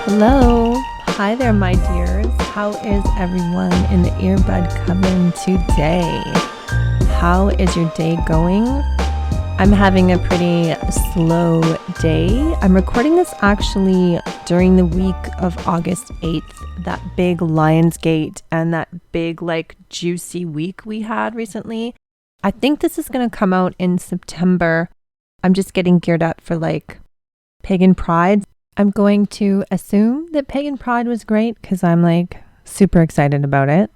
Hello. Hi there, my dears. How is everyone in the Earbud Coven today? How is your day going? I'm having a pretty slow day. I'm recording this actually during the week of August 8th, that big Lionsgate and that big juicy week we had recently. I think this is going to come out in September. I'm just getting geared up for Pagan Pride. I'm going to assume that Pagan Pride was great because I'm super excited about it.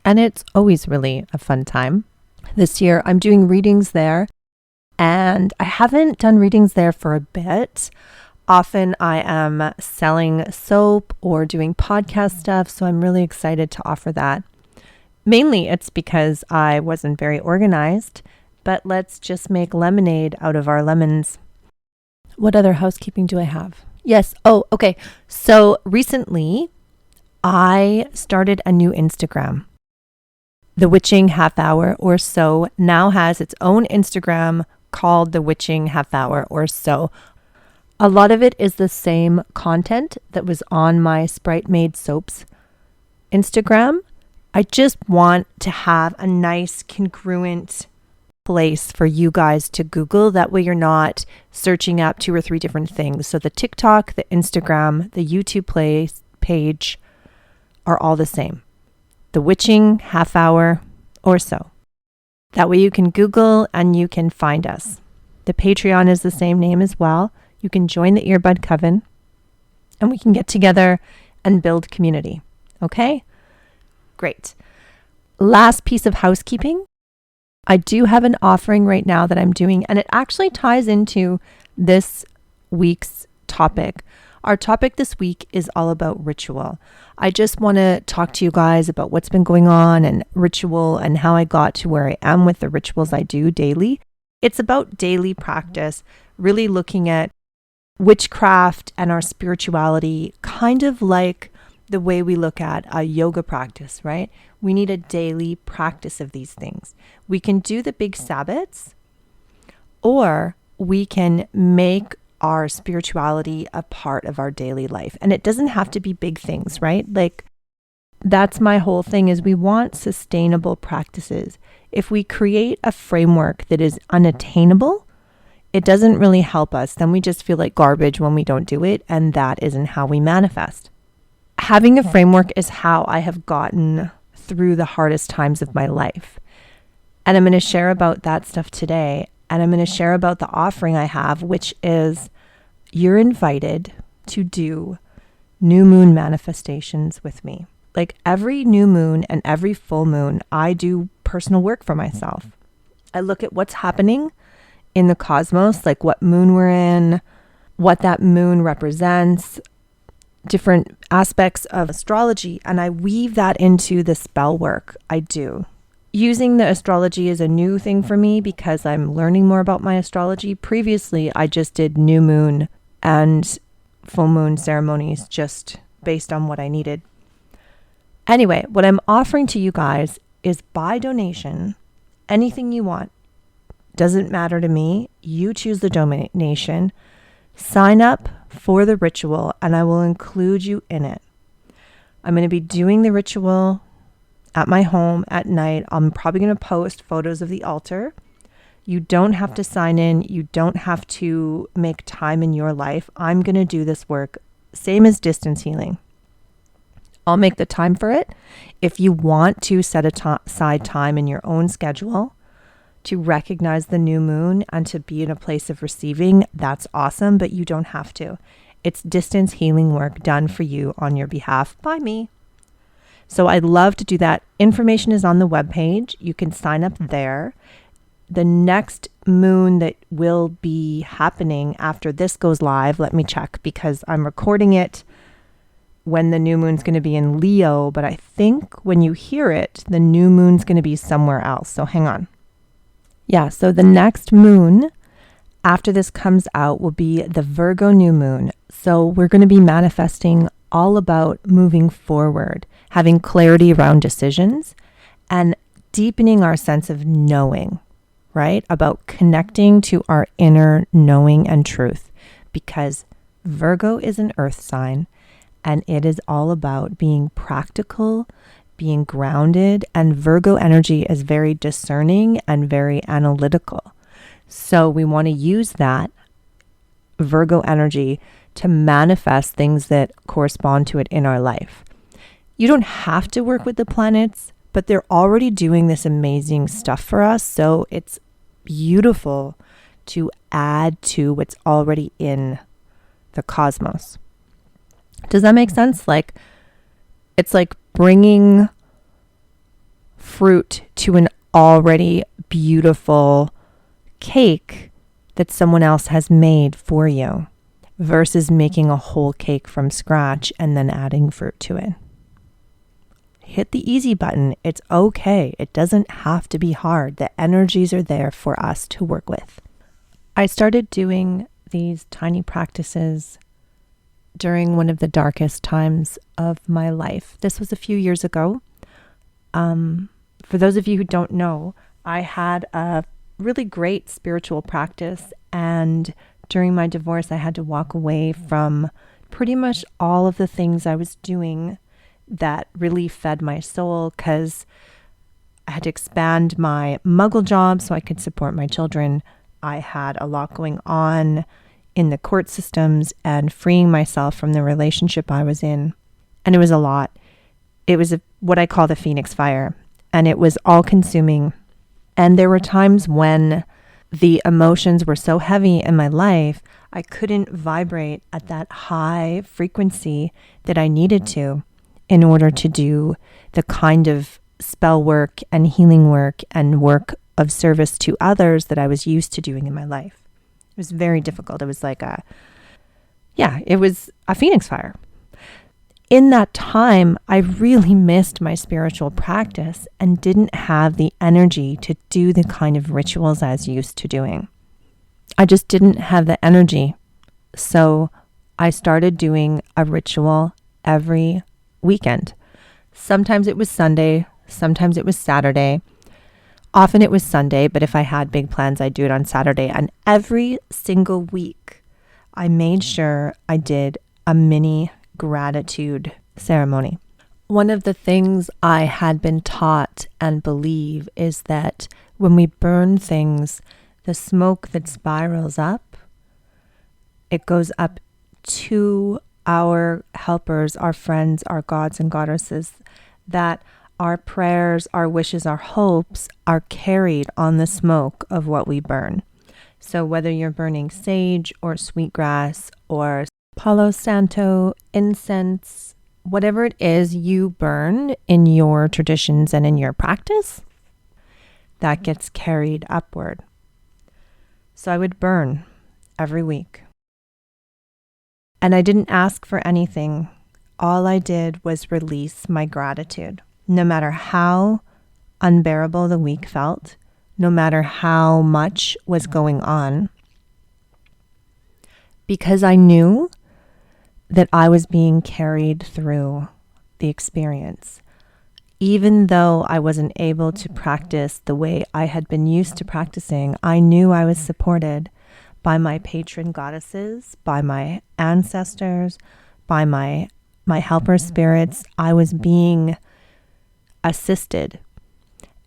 And it's always really a fun time. This year I'm doing readings there, and I haven't done readings there for a bit. Often I am selling soap or doing podcast stuff, so I'm really excited to offer that. Mainly it's because I wasn't very organized, but let's just make lemonade out of our lemons. What other housekeeping do I have? Yes. Oh, okay. So recently I started a new Instagram. The Witching Half Hour or So now has its own Instagram called The Witching Half Hour or So. A lot of it is the same content that was on my Sprite Made Soaps Instagram. I just want to have a nice congruent place for you guys to Google. That way you're not searching up 2 or 3 different things. So the TikTok, the Instagram, the YouTube page are all the same. The Witching Half Hour or So. That way you can Google and you can find us. The Patreon is the same name as well. You can join the Earbud Coven and we can get together and build community. Okay? Great. Last piece of housekeeping. I do have an offering right now that I'm doing, and it actually ties into this week's topic. Our topic this week is all about ritual. I just want to talk to you guys about what's been going on and ritual and how I got to where I am with the rituals I do daily. It's about daily practice, really looking at witchcraft and our spirituality, kind of like the way we look at a yoga practice, right? We need a daily practice of these things. We can do the big Sabbats, or we can make our spirituality a part of our daily life. And it doesn't have to be big things, right? That's my whole thing, is we want sustainable practices. If we create a framework that is unattainable, it doesn't really help us. Then we just feel like garbage when we don't do it. And that isn't how we manifest. Having a framework is how I have gotten through the hardest times of my life. And I'm going to share about that stuff today. And I'm going to share about the offering I have, which is you're invited to do new moon manifestations with me. Every new moon and every full moon, I do personal work for myself. I look at what's happening in the cosmos, what moon we're in, what that moon represents, different aspects of astrology, and I weave that into the spell work I do. Using the astrology is a new thing for me because I'm learning more about my astrology. Previously, I just did new moon and full moon ceremonies just based on what I needed. Anyway, what I'm offering to you guys is by donation, anything you want. Doesn't matter to me. You choose the donation. Sign up for the ritual and I will include you in it. I'm going to be doing the ritual at my home at night. I'm probably going to post photos of the altar. You don't have to sign in. You don't have to make time in your life. I'm going to do this work, same as distance healing. I'll make the time for it. If you want to set aside time in your own schedule to recognize the new moon and to be in a place of receiving, that's awesome, but you don't have to. It's distance healing work done for you on your behalf by me. So I'd love to do that. Information is on the webpage. You can sign up there. The next moon that will be happening after this goes live, let me check because I'm recording it when the new moon's going to be in Leo, but I think when you hear it, the new moon's going to be somewhere else. So hang on. Yeah, so the next moon after this comes out will be the Virgo new moon. So we're going to be manifesting all about moving forward, having clarity around decisions, and deepening our sense of knowing, right? About connecting to our inner knowing and truth, because Virgo is an earth sign and it is all about being practical, being grounded, and Virgo energy is very discerning and very analytical. So we want to use that Virgo energy to manifest things that correspond to it in our life. You don't have to work with the planets, but they're already doing this amazing stuff for us. So it's beautiful to add to what's already in the cosmos. Does that make sense? Like, it's like bringing fruit to an already beautiful cake that someone else has made for you versus making a whole cake from scratch and then adding fruit to it. Hit the easy button. It's okay. It doesn't have to be hard. The energies are there for us to work with. I started doing these tiny practices during one of the darkest times of my life. This was a few years ago. For those of you who don't know, I had a really great spiritual practice, and during my divorce, I had to walk away from pretty much all of the things I was doing that really fed my soul, because I had to expand my muggle job so I could support my children. I had a lot going on in the court systems and freeing myself from the relationship I was in. And it was a lot. It was what I call the Phoenix fire, and it was all consuming. And there were times when the emotions were so heavy in my life, I couldn't vibrate at that high frequency that I needed to in order to do the kind of spell work and healing work and work of service to others that I was used to doing in my life. It was very difficult. It was like it was a Phoenix fire. In that time, I really missed my spiritual practice and didn't have the energy to do the kind of rituals I was used to doing. I just didn't have the energy. So I started doing a ritual every weekend. Sometimes it was Sunday, sometimes it was Saturday. Often it was Sunday, but if I had big plans, I'd do it on Saturday. And every single week, I made sure I did a mini gratitude ceremony. One of the things I had been taught and believe is that when we burn things, the smoke that spirals up, it goes up to our helpers, our friends, our gods and goddesses, that our prayers, our wishes, our hopes are carried on the smoke of what we burn. So whether you're burning sage or sweetgrass or Palo Santo, incense, whatever it is you burn in your traditions and in your practice, that gets carried upward. So I would burn every week. And I didn't ask for anything. All I did was release my gratitude. No matter how unbearable the week felt, no matter how much was going on, because I knew that I was being carried through the experience. Even though I wasn't able to practice the way I had been used to practicing, I knew I was supported by my patron goddesses, by my ancestors, by my helper spirits. I was being assisted.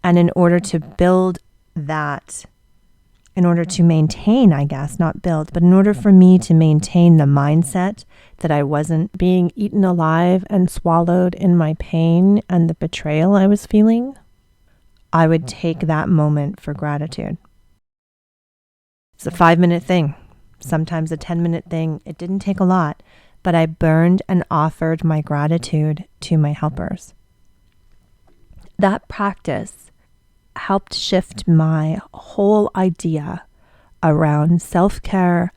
And in order to build that, in order to maintain, I guess, not build, but in order for me to maintain the mindset that I wasn't being eaten alive and swallowed in my pain and the betrayal I was feeling, I would take that moment for gratitude. It's a 5-minute thing, sometimes a 10-minute thing. It didn't take a lot, but I burned and offered my gratitude to my helpers. That practice helped shift my whole idea around self-care,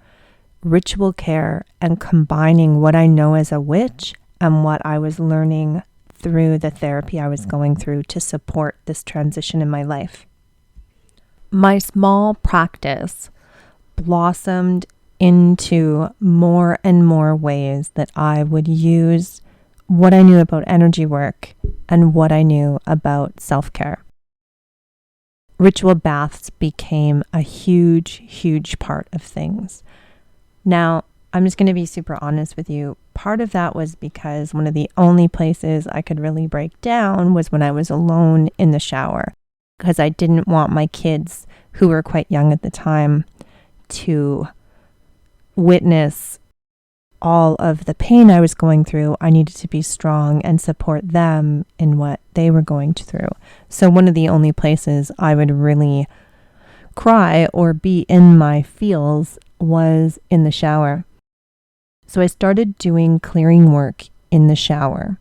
ritual care, and combining what I know as a witch and what I was learning through the therapy I was going through to support this transition in my life. My small practice blossomed into more and more ways that I would use what I knew about energy work and what I knew about self-care. Ritual baths became a huge, huge part of things. Now, I'm just going to be super honest with you. Part of that was because one of the only places I could really break down was when I was alone in the shower, because I didn't want my kids, who were quite young at the time, to witness all of the pain I was going through. I needed to be strong and support them in what they were going through. So one of the only places I would really cry or be in my feels was in the shower. So I started doing clearing work in the shower.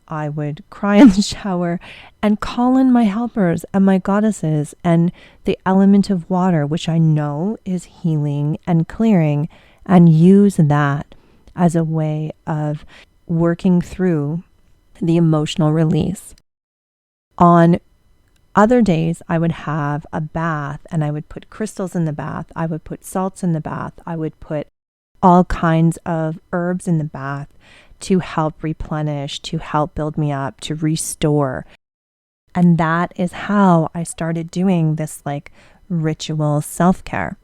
I would cry in the shower and call in my helpers and my goddesses and the element of water, which I know is healing and clearing, and use that as a way of working through the emotional release. On other days, I would have a bath and I would put crystals in the bath. I would put salts in the bath. I would put all kinds of herbs in the bath to help replenish, to help build me up, to restore. And that is how I started doing this like ritual self-care.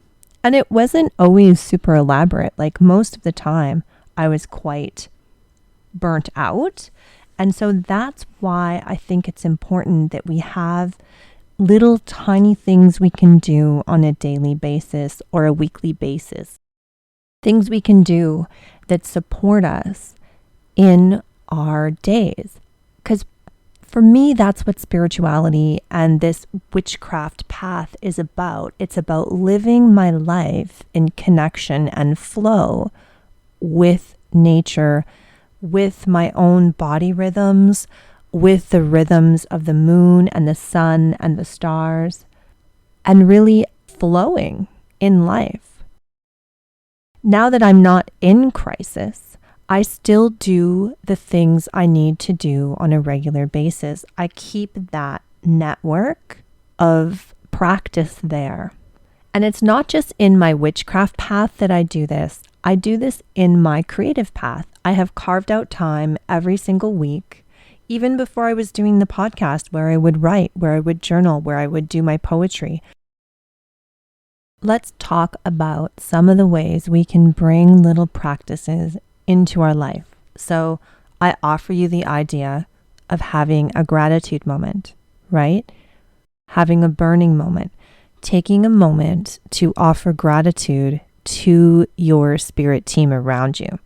And it wasn't always super elaborate. Like most of the time, I was quite burnt out. And so that's why I think it's important that we have little tiny things we can do on a daily basis or a weekly basis. Things we can do that support us in our days. Because for me, that's what spirituality and this witchcraft path is about. It's about living my life in connection and flow with nature, with my own body rhythms, with the rhythms of the moon and the sun and the stars, and really flowing in life. Now that I'm not in crisis, I still do the things I need to do on a regular basis. I keep that network of practice there. And it's not just in my witchcraft path that I do this. I do this in my creative path. I have carved out time every single week, even before I was doing the podcast, where I would write, where I would journal, where I would do my poetry. Let's talk about some of the ways we can bring little practices into our life. So I offer you the idea of having a gratitude moment, right? Having a burning moment, taking a moment to offer gratitude to your spirit team around you.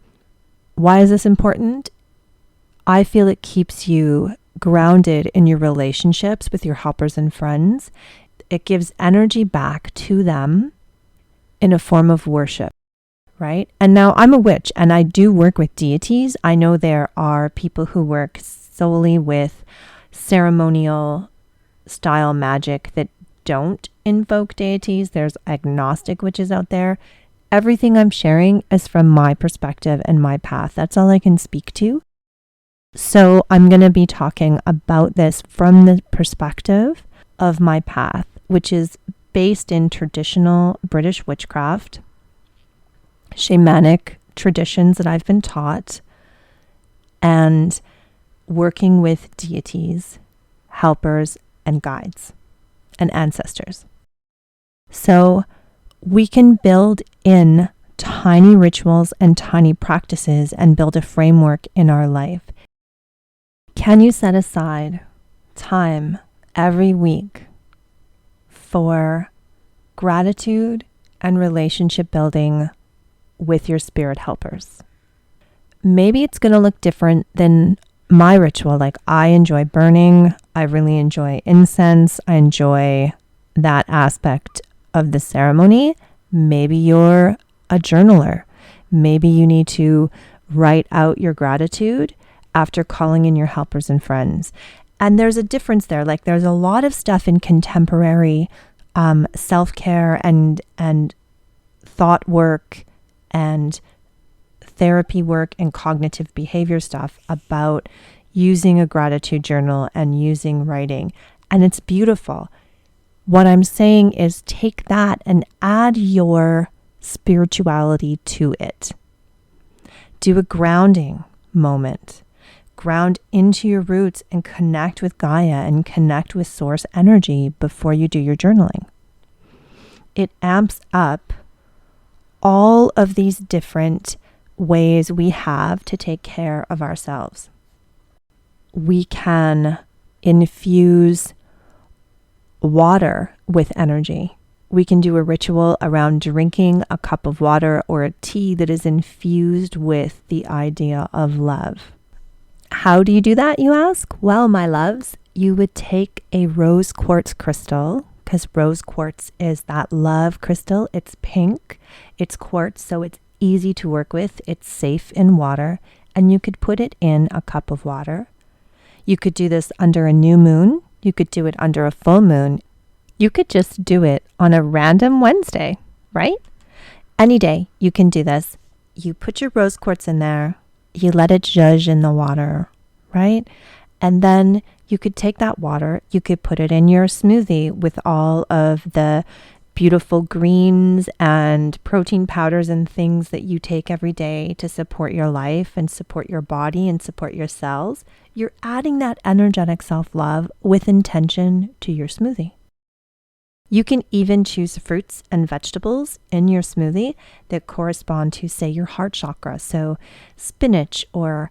Why is this important? I feel it keeps you grounded in your relationships with your helpers and friends. It gives energy back to them in a form of worship, right? And now I'm a witch and I do work with deities. I know there are people who work solely with ceremonial style magic that don't invoke deities. There's agnostic witches out there. Everything I'm sharing is from my perspective and my path. That's all I can speak to. So I'm going to be talking about this from the perspective of my path, which is based in traditional British witchcraft, shamanic traditions that I've been taught, and working with deities, helpers, and guides, and ancestors. So we can build in tiny rituals and tiny practices and build a framework in our life. Can you set aside time every week for gratitude and relationship building with your spirit helpers? Maybe it's going to look different than my ritual. Like I enjoy burning. I really enjoy incense. I enjoy that aspect of the ceremony. Maybe you're a journaler. Maybe you need to write out your gratitude after calling in your helpers and friends. And there's a difference there. Like there's a lot of stuff in contemporary self-care and thought work and therapy work and cognitive behavior stuff about using a gratitude journal and using writing. And it's beautiful. What I'm saying is take that and add your spirituality to it. Do a grounding moment. Ground into your roots and connect with Gaia and connect with source energy before you do your journaling. It amps up all of these different ways we have to take care of ourselves. We can infuse water with energy. We can do a ritual around drinking a cup of water or a tea that is infused with the idea of love. How do you do that, you ask? Well, my loves, you would take a rose quartz crystal, because rose quartz is that love crystal. It's pink, it's quartz, so it's easy to work with. It's safe in water, and you could put it in a cup of water. You could do this under a new moon. You could do it under a full moon. You could just do it on a random Wednesday, right? Any day you can do this. You put your rose quartz in there. You let it zhuzh in the water, right? And then you could take that water, you could put it in your smoothie with all of the beautiful greens and protein powders and things that you take every day to support your life and support your body and support your cells. You're adding that energetic self-love with intention to your smoothie. You can even choose fruits and vegetables in your smoothie that correspond to, say, your heart chakra. So spinach or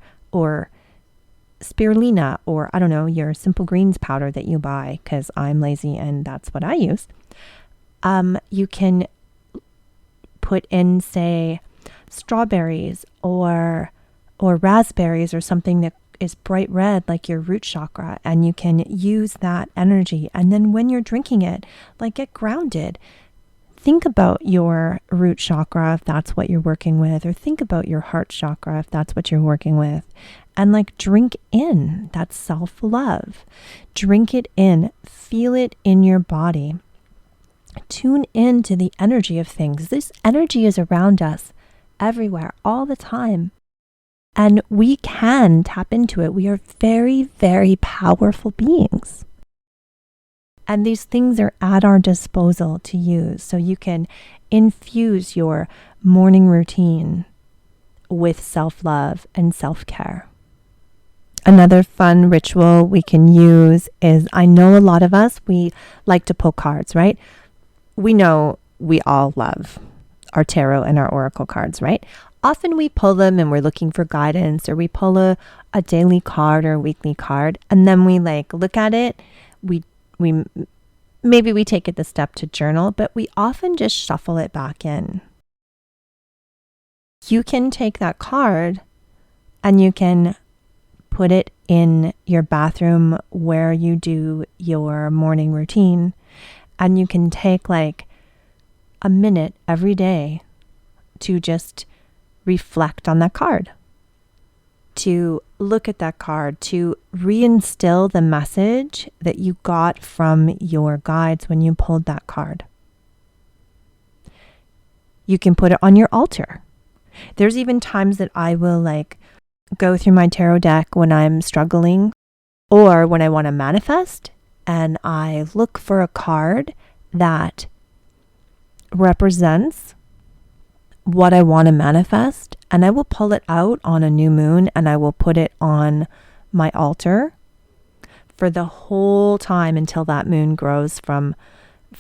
spirulina, or I don't know, your simple greens powder that you buy, because I'm lazy and that's what I use. You can put in, say, strawberries or raspberries or something that is bright red like your root chakra, and you can use that energy. And then when you're drinking it, like, get grounded. Think about your root chakra if that's what you're working with, or think about your heart chakra if that's what you're working with, and like drink in that self-love. Drink it in, feel it in your body. Tune in to the energy of things. This energy is around us everywhere, all the time. And we can tap into it. We are very, very powerful beings. And these things are at our disposal to use. So you can infuse your morning routine with self-love and self-care. Another fun ritual we can use is, I know a lot of us, we like to pull cards, right? We know we all love our tarot and our oracle cards, right? Often we pull them and we're looking for guidance, or we pull a daily card or a weekly card, and then we look at it. Maybe we take it the step to journal, but we often just shuffle it back in. You can take that card and you can put it in your bathroom where you do your morning routine, and you can take a minute every day to just reflect on that card, to look at that card, to reinstill the message that you got from your guides when you pulled that card. You can put it on your altar. There's even times that I will go through my tarot deck when I'm struggling or when I want to manifest, and I look for a card that represents what I want to manifest, and I will pull it out on a new moon and I will put it on my altar for the whole time until that moon grows from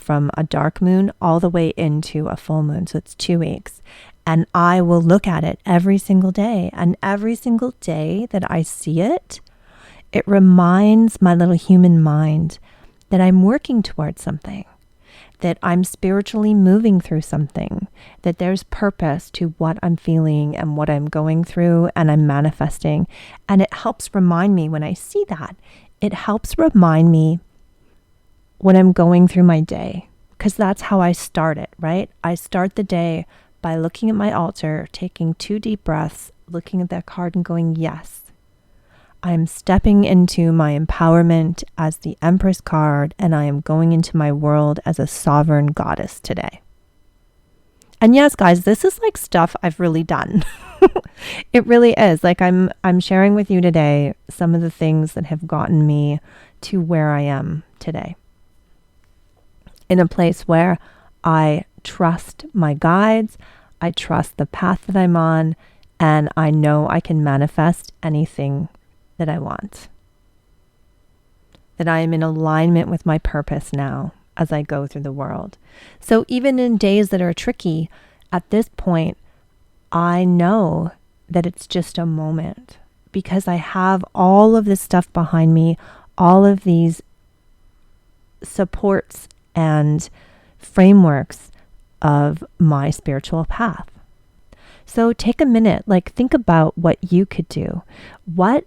a dark moon all the way into a full moon. So it's 2 weeks. And I will look at it every single day. And every single day that I see it, it reminds my little human mind that I'm working towards something, that I'm spiritually moving through something, that there's purpose to what I'm feeling and what I'm going through and I'm manifesting. And it helps remind me when I see that, it helps remind me when I'm going through my day, because that's how I start it, right? I start the day by looking at my altar, taking 2 deep breaths, looking at that card and going, yes, I'm stepping into my empowerment as the Empress card, and I am going into my world as a sovereign goddess today. And yes, guys, this is like stuff I've really done. It really is. Like I'm sharing with you today some of the things that have gotten me to where I am today. In a place where I trust my guides, I trust the path that I'm on, and I know I can manifest anything that I want. That I am in alignment with my purpose now as I go through the world. So even in days that are tricky, at this point, I know that it's just a moment because I have all of this stuff behind me, all of these supports and frameworks of my spiritual path. So take a minute, think about what you could do. What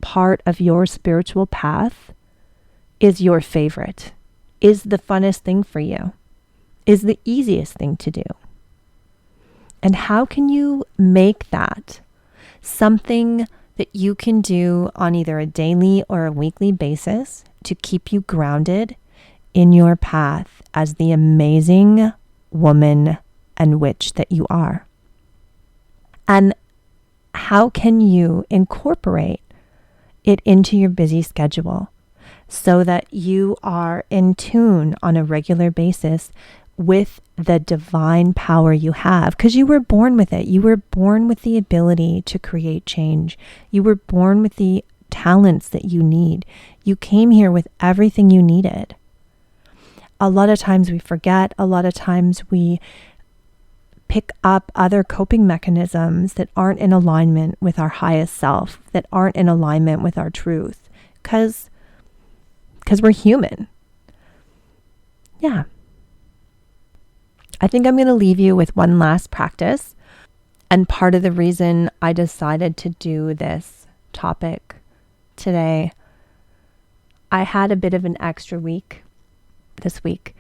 part of your spiritual path is your favorite? Is the funnest thing for you? Is the easiest thing to do? And how can you make that something that you can do on either a daily or a weekly basis to keep you grounded in your path as the amazing woman and witch that you are? And how can you incorporate it into your busy schedule so that you are in tune on a regular basis with the divine power you have? Because you were born with it. You were born with the ability to create change. You were born with the talents that you need. You came here with everything you needed. A lot of times we forget. A lot of times we pick up other coping mechanisms that aren't in alignment with our highest self, that aren't in alignment with our truth, because we're human. Yeah. I think I'm going to leave you with one last practice. And part of the reason I decided to do this topic today, I had a bit of an extra week this week.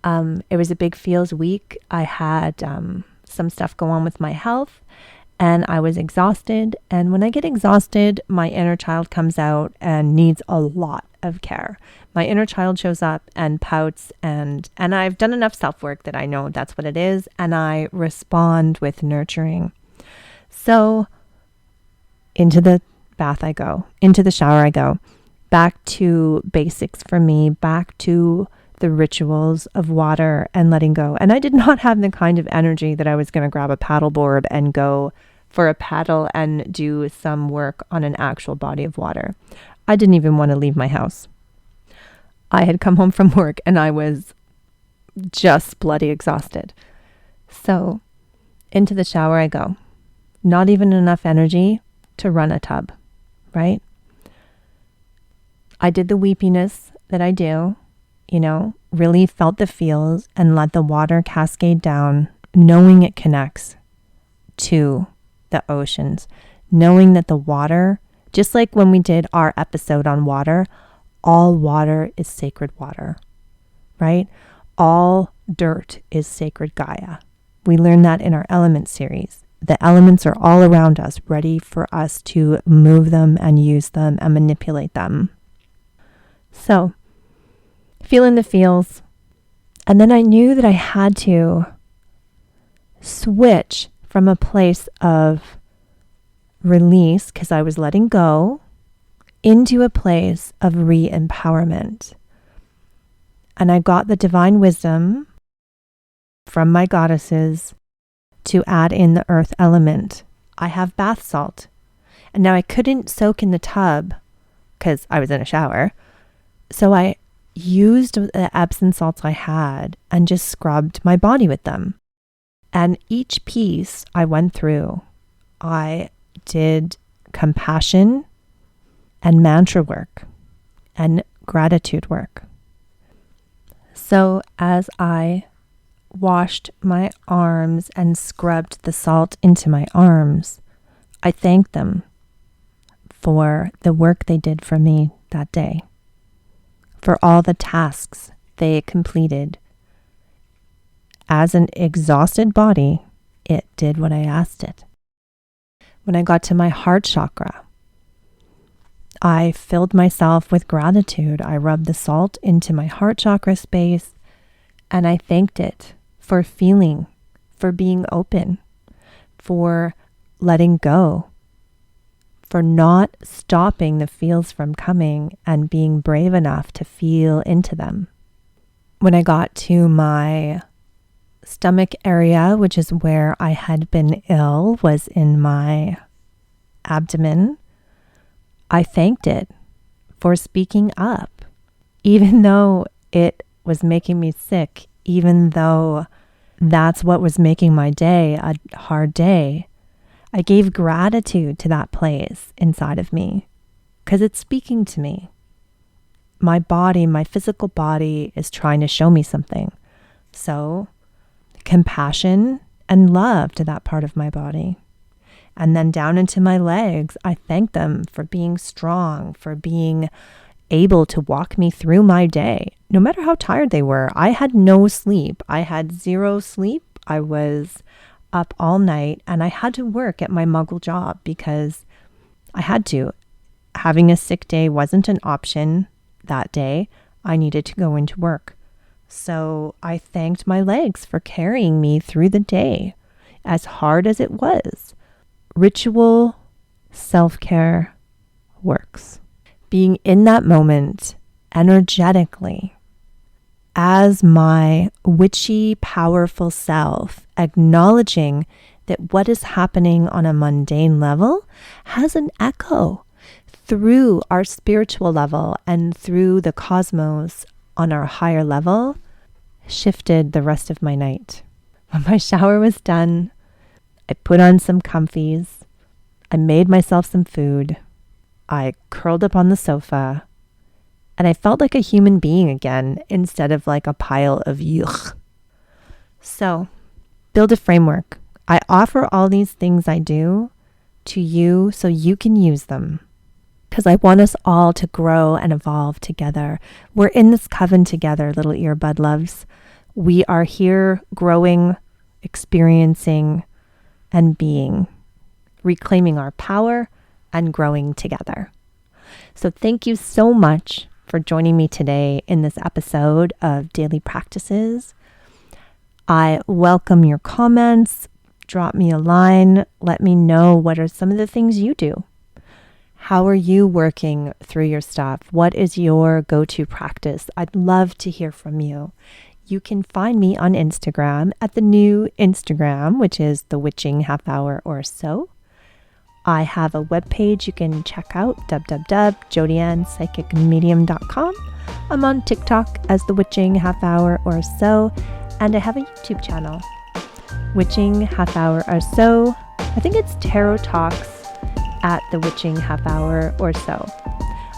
It was a big feels week. I had some stuff go on with my health and I was exhausted. And when I get exhausted, my inner child comes out and needs a lot of care. My inner child shows up and pouts, and I've done enough self-work that I know that's what it is, and I respond with nurturing. So into the bath I go, into the shower I go, back to basics for me, back to the rituals of water and letting go. And I did not have the kind of energy that I was going to grab a paddleboard and go for a paddle and do some work on an actual body of water. I didn't even want to leave my house. I had come home from work and I was just bloody exhausted. So into the shower I go. Not even enough energy to run a tub, right? I did the weepiness that I do, really felt the feels and let the water cascade down, knowing it connects to the oceans, knowing that the water, just like when we did our episode on water, all water is sacred water, right? All dirt is sacred Gaia. We learned that in our elements series. The elements are all around us, ready for us to move them and use them and manipulate them. So, feeling the feels. And then I knew that I had to switch from a place of release, because I was letting go, into a place of re-empowerment. And I got the divine wisdom from my goddesses to add in the earth element. I have bath salt. And now I couldn't soak in the tub because I was in a shower. So I used the Epsom salts I had and just scrubbed my body with them. And each piece I went through, I did compassion and mantra work and gratitude work. So as I washed my arms and scrubbed the salt into my arms, I thanked them for the work they did for me that day, for all the tasks they completed. As an exhausted body, it did what I asked it. When I got to my heart chakra, I filled myself with gratitude. I rubbed the salt into my heart chakra space and I thanked it for feeling for being open, for letting go, for not stopping the feels from coming and being brave enough to feel into them. When I got to my stomach area, which is where I had been ill, was in my abdomen, I thanked it for speaking up, even though it was making me sick, even though that's what was making my day a hard day. I gave gratitude to that place inside of me because it's speaking to me. My body, my physical body is trying to show me something. So compassion and love to that part of my body. And then down into my legs, I thank them for being strong, for being able to walk me through my day, no matter how tired they were. I had no sleep. I had zero sleep. I was up all night and I had to work at my muggle job because I had to. Having a sick day wasn't an option that day. I needed to go into work. So I thanked my legs for carrying me through the day, as hard as it was. Ritual self-care works. Being in that moment energetically as my witchy, powerful self, acknowledging that what is happening on a mundane level has an echo through our spiritual level and through the cosmos on our higher level, shifted the rest of my night. When my shower was done, I put on some comfies. I made myself some food. I curled up on the sofa and I felt like a human being again instead of like a pile of yuck. So, build a framework. I offer all these things I do to you so you can use them because I want us all to grow and evolve together. We're in this coven together, little earbud loves. We are here growing, experiencing, and being, reclaiming our power and growing together. So thank you so much for joining me today in this episode of Daily Practices. I welcome your comments. Drop me a line. Let me know what are some of the things you do. How are you working through your stuff? What is your go-to practice? I'd love to hear from you. You can find me on Instagram at the new Instagram, which is The Witching Half Hour or So. I have a webpage you can check out, www.jodiannepsychicmedium.com. I'm on TikTok as The Witching Half Hour or So, and I have a YouTube channel, Witching Half Hour or So. I think it's Tarot Talks at The Witching Half Hour or So.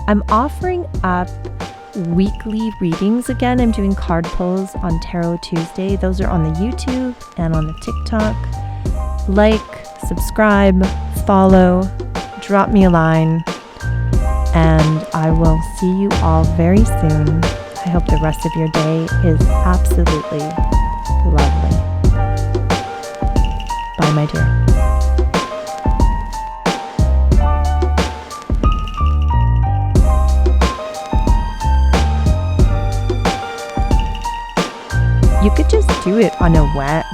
I'm offering up weekly readings again. I'm doing card pulls on Tarot Tuesday. Those are on the YouTube and on the TikTok. Like, subscribe, follow, drop me a line, and I will see you all very soon. I hope the rest of your day is absolutely lovely. Bye, my dear. You could just do it on a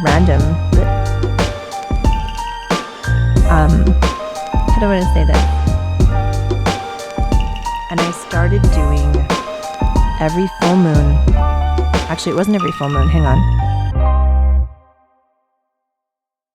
random, how do I want to say this? And I started doing every full moon. Actually, it wasn't every full moon. Hang on.